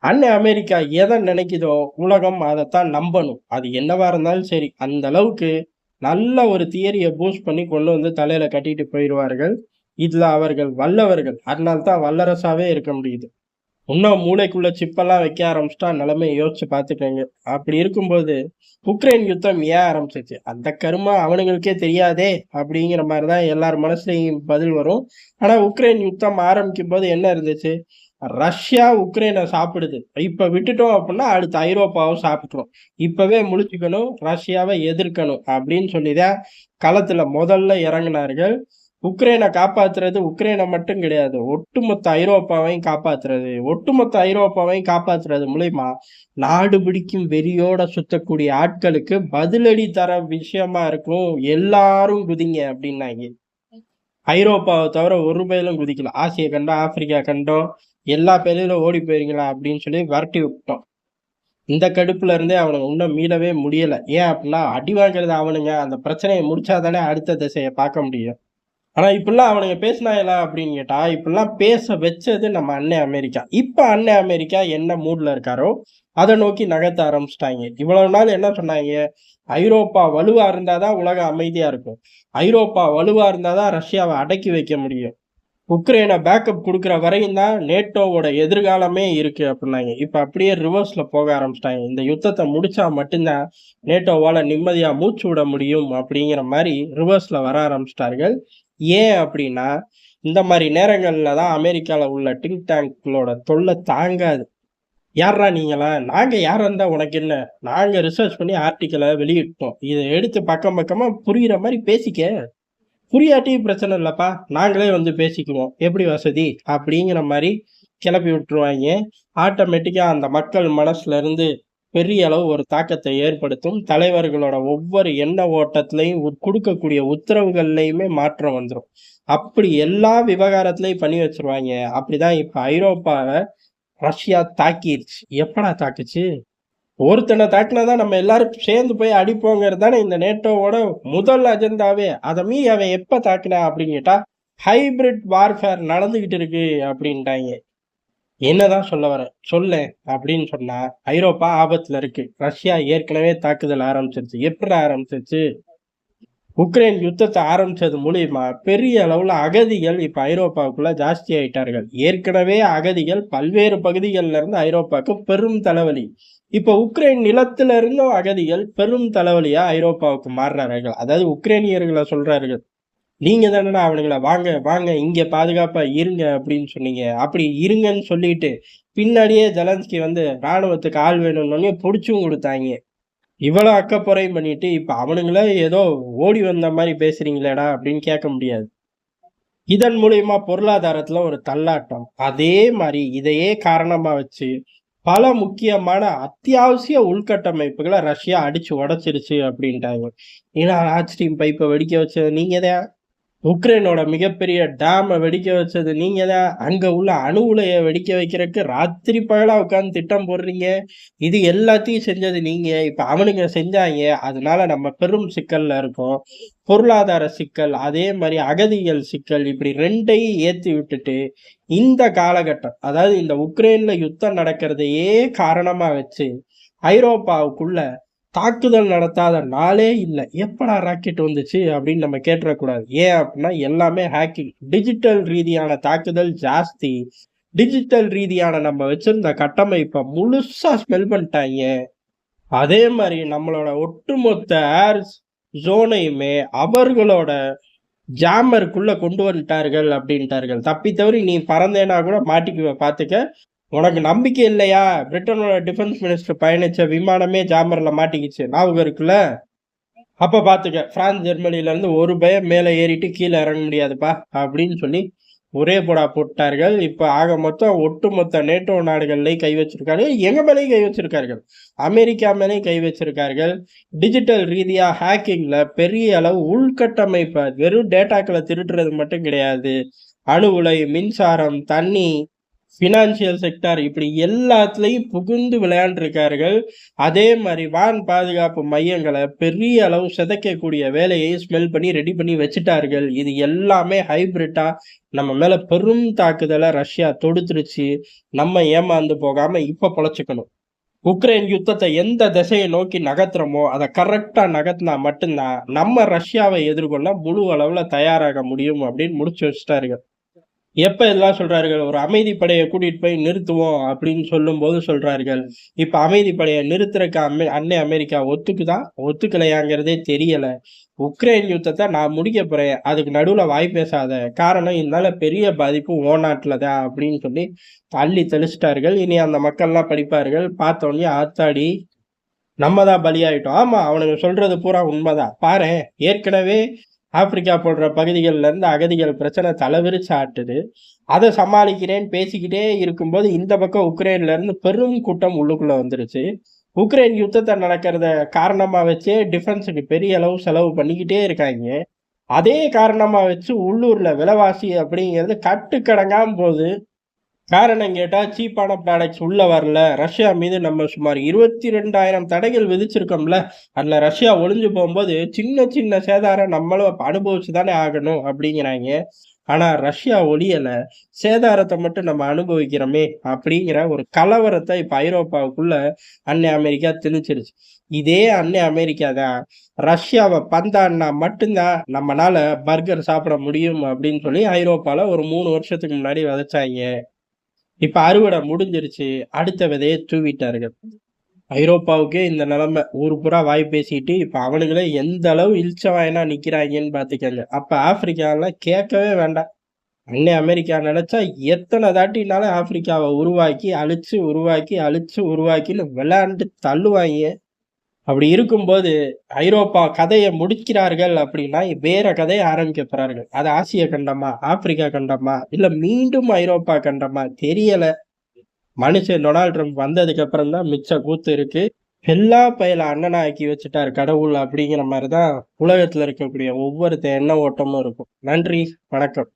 அன்னை அமெரிக்கா எதை நினைக்குதோ உலகம் அதைத்தான் நம்பணும். அது என்னவா இருந்தாலும் சரி. அந்த அளவுக்கு நல்ல ஒரு தியரிய பூஸ்ட் பண்ணி கொண்டு வந்து தலையில கட்டிட்டு போயிருவார்கள். இதுல அவர்கள் வல்லவர்கள். அதனால தான் வல்லரசாவே இருக்க முடியுது. இன்னும் மூளைக்குள்ள சிப்பெல்லாம் வைக்க ஆரம்பிச்சுட்டா நிலைமைய யோசிச்சு பார்த்துக்கங்க. அப்படி இருக்கும்போது, உக்ரைன் யுத்தம் ஏன் ஆரம்பிச்சுச்சு? அந்த கருமம் அவனுங்களுக்கே தெரியாதே! அப்படிங்கிற மாரி தான் எல்லார் மனசுலயும் பதில் வரும். ஆனா உக்ரைன் யுத்தம் ஆரம்பிக்கும்போது என்ன இருந்துச்சு? ரஷ்யா உக்ரைன சாப்பிடுது. இப்ப விட்டுட்டோம் அப்படின்னா, அடுத்து ஐரோப்பாவும் சாப்பிட்டுரும். இப்பவே முழிச்சுக்கணும், ரஷ்யாவ எதிர்க்கணும் அப்படின்னு சொல்லி தான் களத்துல முதல்ல இறங்குனார்கள். உக்ரைன காப்பாத்துறது உக்ரைன மட்டும் கிடையாது. ஒட்டுமொத்த ஐரோப்பாவையும் காப்பாத்துறது. ஒட்டுமொத்த ஐரோப்பாவையும் காப்பாத்துறது மூலியமா, நாடு பிடிக்கும் வெறியோட சுத்தக்கூடிய ஆட்களுக்கு பதிலடி தர விஷயமா இருக்கும். எல்லாரும் குதிங்க அப்டின்னாய்ங்க. ஐரோப்பாவ தவிர ஒரு பயலும் குதிக்கல. ஆசிய கண்டம், ஆப்பிரிக்கா கண்டம் எல்லா பயலுகளும் ஓடி போயிருங்களா அப்படின்னு சொல்லி விரட்டி விட்டோம். இந்த கடுப்புல இருந்தே அவனுங்க இன்னும் மீளவே முடியல. ஏன் அப்டின்னா, அடி வாங்குறது அவனுங்க. அந்த பிரச்சனைய முடிச்சா தானே அடுத்த திசைய பார்க்க முடியும். ஆனா இப்படிலாம் அவனுங்க பேசினாங்களா அப்படின்னு கேட்டா, இப்படிலாம் பேச வச்சது நம்ம அண்ணன் அமெரிக்கா. இப்ப அண்ணன் அமெரிக்கா என்ன மூட்ல இருக்காரோ, அத நோக்கி நகர்த்த ஆரம்பிச்சுட்டாய்ங்க. இவ்வளவு நாள் என்ன சொன்னாய்ங்க? ஐரோப்பா வலுவா இருந்தா தான் உலகம் அமைதியா இருக்கும். ஐரோப்பா வலுவா இருந்தா தான் ரஷ்யாவ அடக்கி வைக்க முடியும். உக்ரைன பேக்கப் குடுக்குற வரையும் தான் நேட்டோவோட எதிர்காலமே இருக்கு அப்டின்னாய்ங்க. இப்ப அப்படியே ரிவர்ஸ்ல போக ஆரம்பிச்சுட்டாய்ங்க. இந்த யுத்தத்த முடிச்சா மட்டும் தான் நேட்டோவால நிம்மதியா மூச்சு விட முடியும் அப்படிங்கிற மாரி ரிவர்ஸ்ல வர ஆரம்பிச்சுட்டார்கள். ஏன் அப்படின்னா, இந்த மாரி நேரங்கள்ல தான் அமெரிக்கால உள்ள திங்க் டேங்க்களோட தொல்ல தாங்காது. "யார்றா நீங்கலாம்? நாங்க யாரா இருந்தா உனக்கு என்ன? நாங்க ரிசர்ச் பண்ணி ஆர்டிக்கிள வெளியிட்டோம். இத எடுத்து பக்கம் பக்கமா புரியிற மாரி பேசிக்க." புரியாட்டியும் பிரச்சனை இல்லப்பா. நாங்களே வந்து பேசிக்குவோம். எப்படி வசதி? அப்படிங்கிற மாரி கிளப்பி விட்டுருவாய்ங்க. ஆட்டோமேட்டிக்கா அந்த மக்கள் மனசுல இருந்து பெரிய அளவு ஒரு தாக்கத்தை ஏற்படுத்தும். தலைவர்களோட ஒவ்வொரு எண்ண ஓட்டத்திலயும் குடுக்கக்கூடிய உத்தரவுகள்லயுமே மாற்றம் வந்துரும். அப்படி எல்லா விவகாரத்திலயும் பண்ணி வச்சுருவாய்ங்க. அப்படிதான் இப்ப ஐரோப்பாவ ரஷ்யா தாக்கிருச்சு. எப்படா தாக்குச்சு? ஒருத்தன தாக்குனா தான் நம்ம எல்லாரும் சேர்ந்து போய் அடிப்போங்கிறது தானே இந்த நேட்டோவோட முதல் அஜெண்டாவே. அத மீறி அவன் எப்ப தாக்குனான் அப்படின்னு கேட்டா, ஹைபிரிட் வார்ஃபேர் நடந்துகிட்டு இருக்கு அப்படின்ட்டாய்ங்க. என்னதான் சொல்ல வர? சொல்லேன் அப்படின்னு சொன்னா, ஐரோப்பா ஆபத்துல இருக்கு. ரஷ்யா ஏற்கனவே தாக்குதல் ஆரம்பிச்சிருச்சு. எப்புட்றா ஆரம்பிச்சிருச்சு? உக்ரைன் யுத்தத்த ஆரம்பிச்சது மூலியமா பெரிய அளவுல அகதிகள் இப்ப ஐரோப்பாவுக்குள்ள ஜாஸ்தி ஆயிட்டார்கள். ஏற்கனவே அகதிகள் பல்வேறு பகுதிகள்ல இருந்து ஐரோப்பாவுக்கு பெரும் தலைவலி. இப்ப உக்ரைன் நிலத்தில இருந்தும் அகதிகள் பெரும் தலைவலியா ஐரோப்பாவுக்கு மாறுறார்கள். அதாவது உக்ரைனியர்கள சொல்றார்கள். நீங்க தானடா அவனுங்கள வாங்க, வாங்க இங்க பாதுகாப்பா இருங்க அப்படின்னு சொன்னீங்க. அப்படி இருங்கன்னு சொல்லிட்டு, பின்னாடியே ஜெலன்ஸ்கி வந்து ராணுவத்துக்கு ஆள் வேணும்னோனே புடிச்சும் குடுத்தாய்ங்க. இவ்வளோ அக்கப்போரையும் பண்ணிட்டு, இப்ப அவனுங்களே ஏதோ ஓடி வந்த மாரி பேசுறீங்களேடா! அப்படின்னு கேட்க முடியாது. இதன் மூலியமா பொருளாதாரத்துல ஒரு தள்ளாட்டம். அதே மாரி இதையே காரணமா வச்சு, பல முக்கியமான அத்தியாவசிய உள்கட்டமைப்புகள ரஷ்யா அடிச்சு உடைச்சிருச்சு அப்படின்ட்டாங்க. ஏன்னா, நார்ட் ஸ்ட்ரீம் பைப்ப வெடிக்க வச்சது நீங்க தான். உக்ரைனோட மிகப்பெரிய டேம வெடிக்க வச்சது நீங்க தான். அங்க உள்ள அணு உலைய வெடிக்க வைக்கிறக்கு ராத்திரி பகலா உட்கார்ந்து திட்டம் போடுறீங்க. இது எல்லாத்தையும் செஞ்சது நீங்க. இப்ப அவனுங்க செஞ்சாய்ங்க. அதனால நம்ம பெரும் சிக்கல்ல இருக்கோம். பொருளாதார சிக்கல், அதே மாரி அகதிகள் சிக்கல் இப்படி 2யும் ஏத்தி விட்டுட்டு, இந்த காலகட்டம் அதாவது இந்த உக்ரைன்ல யுத்தம் நடக்கிறதையே காரணமா வச்சு, ஐரோப்பாவுக்குள்ள தாக்குதல் நடத்தாத நாளே இல்ல. எப்படா ராக்கெட் வந்துச்சு அப்படின்னு நம்ம கேட்டுறக்கூடாது. ஏன் அப்படின்னா எல்லாமே ஹேக்கிங். டிஜிட்டல் ரீதியான தாக்குதல் ஜாஸ்தி. டிஜிட்டல் ரீதியான நம்ம வச்சிருந்த கட்டமைப்ப முழுசா ஸ்மெல் பண்ணிட்டாய்ங்க. அதே மாரி நம்மளோட ஒட்டுமொத்த ஏர் ஜோனையுமே அவர்களோட ஜாமருக்குள்ள கொண்டு வந்துட்டார்கள் அப்படின்ட்டார்கள். தப்பி தவறி நீ பறந்தேன்னா கூட மாட்டிக்குவ பார்த்துக்க. உனக்கு நம்பிக்கை இல்லையா? பிரிட்டனோட டிஃபென்ஸ் மினிஸ்டர் பயணிச்ச விமானமே ஜாமர்ல மாட்டிக்கிச்சு. ஞாபகம் இருக்குல்ல? அப்ப பார்த்துக்க. பிரான்ஸ், ஜெர்மனில இருந்து ஒரு பயம் மேல ஏறிட்டு கீழ இறங்க முடியாதுப்பா அப்படின்னு சொல்லி ஒரே போடா போட்டார்கள். இப்ப ஆக மொத்தம் ஒட்டுமொத்த நேட்டோ நாடுகள்லயும் கை வச்சிருக்கார்கள். எங்க மேலயும் கை வச்சிருக்கார்கள். அமெரிக்கா மேலயும் கை வச்சிருக்கார்கள். டிஜிட்டல் ரீதியா ஹேக்கிங்ல பெரிய அளவு உள்கட்டமைப்ப வெறும் டேட்டாக்கள திருடுறது மட்டும் கிடையாது. அணு உலை, மின்சாரம், தண்ணி ஃபினான்சியல் செக்டார் இப்படி எல்லாத்துலயும் புகுந்து விளையாண்டுருக்கார்கள். அதே மாதிரி வான் பாதுகாப்பு மையங்களை பெரிய அளவு சிதைக்கக்கூடிய வேலையை ஸ்மெல் பண்ணி ரெடி பண்ணி வச்சுட்டார்கள். இது எல்லாமே ஹைபிரிட்டா நம்ம மேல பெரும் தாக்குதலை ரஷ்யா தொடுத்துருச்சு. நம்ம ஏமாந்து போகாம இப்ப பொழைச்சுக்கணும். உக்ரைன் யுத்தத்தை எந்த திசையை நோக்கி நகர்த்துறோமோ அதை கரெக்டா நகர்த்தினா மட்டும்தான் நம்ம ரஷ்யாவை எதிர்கொள்ள முழு அளவுல தயாராக முடியும் அப்படின்னு முடிச்சு வச்சுட்டாருங்க. எப்ப இதெல்லாம் சொல்றார்கள்? ஒரு அமைதி படையை கூட்டிட்டு போய் நிறுத்துவோம் அப்படின்னு சொல்லும் போது சொல்றார்கள். இப்ப அமைதி படையை நிறுத்துறக்கு அன்னை அமெரிக்கா ஒத்துக்குதா ஒத்துக்கலையாங்கிறதே தெரியல. உக்ரைன் யுத்தத்தை நான் முடிக்க போறேன், அதுக்கு நடுவுல வாய் பேசாத, காரணம் இதனால பெரிய பாதிப்பு ஓ நாட்டுலதான் அப்படின்னு சொல்லி அள்ளி தெளிச்சிட்டார்கள். இனி அந்த மக்கள்லாம் படிப்பார்கள், பார்த்த உடனே ஆத்தாடி நம்ம தான் பலியாயிட்டோம். ஆமா, அவனுங்க சொல்றது பூரா உண்மைதான். பாரேன், ஏற்கனவே ஆப்பிரிக்கா போன்ற பகுதிகளில் இருந்து அகதிகள் பிரச்சனை தலைவிரிச்சு ஆட்டுது. அதை சமாளிக்கிறேன்னு பேசிக்கிட்டே இருக்கும்போது இந்த பக்கம் உக்ரைன்ல இருந்து பெரும் கூட்டம் உள்ளுக்குள்ள வந்துருச்சு. உக்ரைன் யுத்தத்தை நடக்கிறத காரணமா வச்சே டிஃபென்ஸுக்கு பெரிய அளவு செலவு பண்ணிக்கிட்டே இருக்காங்க. அதே காரணமா வச்சு உள்ளூர்ல விலைவாசி அப்படிங்கிறது கட்டுக்கடங்காம போகுது. காரணம் கேட்டா சீப்பான ப்ராடக்ட்ஸ் உள்ள வரல. ரஷ்யா மீது நம்ம சுமார் 22,000 தடைகள் விதிச்சிருக்கோம்ல. அதுல ரஷ்யா ஒளிஞ்சு போகும்போது சின்ன சின்ன சேதாரம் நம்மளும் அனுபவிச்சு தானே ஆகணும் அப்படிங்கிறாங்க. ஆனா ரஷ்யா ஒளியல, சேதாரத்தை மட்டும் நம்ம அனுபவிக்கிறோமே அப்படிங்கிற ஒரு கலவரத்தை இப்ப ஐரோப்பாவுக்குள்ள அன்னை அமெரிக்கா திணிச்சிருச்சு. இதே அன்னை அமெரிக்கா தான் ரஷ்யாவை பந்தாடினா மட்டும்தான் நம்மளால பர்கர் சாப்பிட முடியும் அப்படின்னு சொல்லி ஐரோப்பால ஒரு 3 வருஷத்துக்கு முன்னாடி விதைச்சாங்க. இப்ப அறுவடை முடிஞ்சிருச்சு, அடுத்த விதையை தூவிட்டார்கள். ஐரோப்பாவுக்கே இந்த நிலைமை, ஊர் பூரா வாய் பேசிட்டு இப்ப அவனுங்களே எந்த அளவு இழிச்சவாயனா நிக்கிறாங்கன்னு பாத்துக்கங்க. அப்ப ஆப்பிரிக்காலாம் கேட்கவே வேண்டாம். அன்னை அமெரிக்கா நினைச்சா எத்தனை தாட்டினாலும் ஆப்பிரிக்காவை உருவாக்கி அழிச்சு உருவாக்கி அழிச்சு உருவாக்கின்னு விளையாண்டு தள்ளுவாங்க. அப்படி இருக்கும்போது ஐரோப்பா கதையை முடிக்கிறார்கள் அப்படின்னா வேற கதையை ஆரம்பிக்க போறார்கள். அது ஆசிய கண்டமா, ஆப்பிரிக்கா கண்டமா, இல்ல மீண்டும் ஐரோப்பா கண்டமா தெரியல. மனுஷன் டொனால்ட் ட்ரம்ப் வந்ததுக்கு அப்புறம் தான் மிச்ச கூத்து இருக்கு. எல்லா பயல அண்ணனா ஆக்கி வச்சுட்டார் கடவுள் அப்படிங்கிற மாதிரிதான் உலகத்துல இருக்கக்கூடிய ஒவ்வொருத்த எண்ண ஓட்டமும் இருக்கும். நன்றி, வணக்கம்.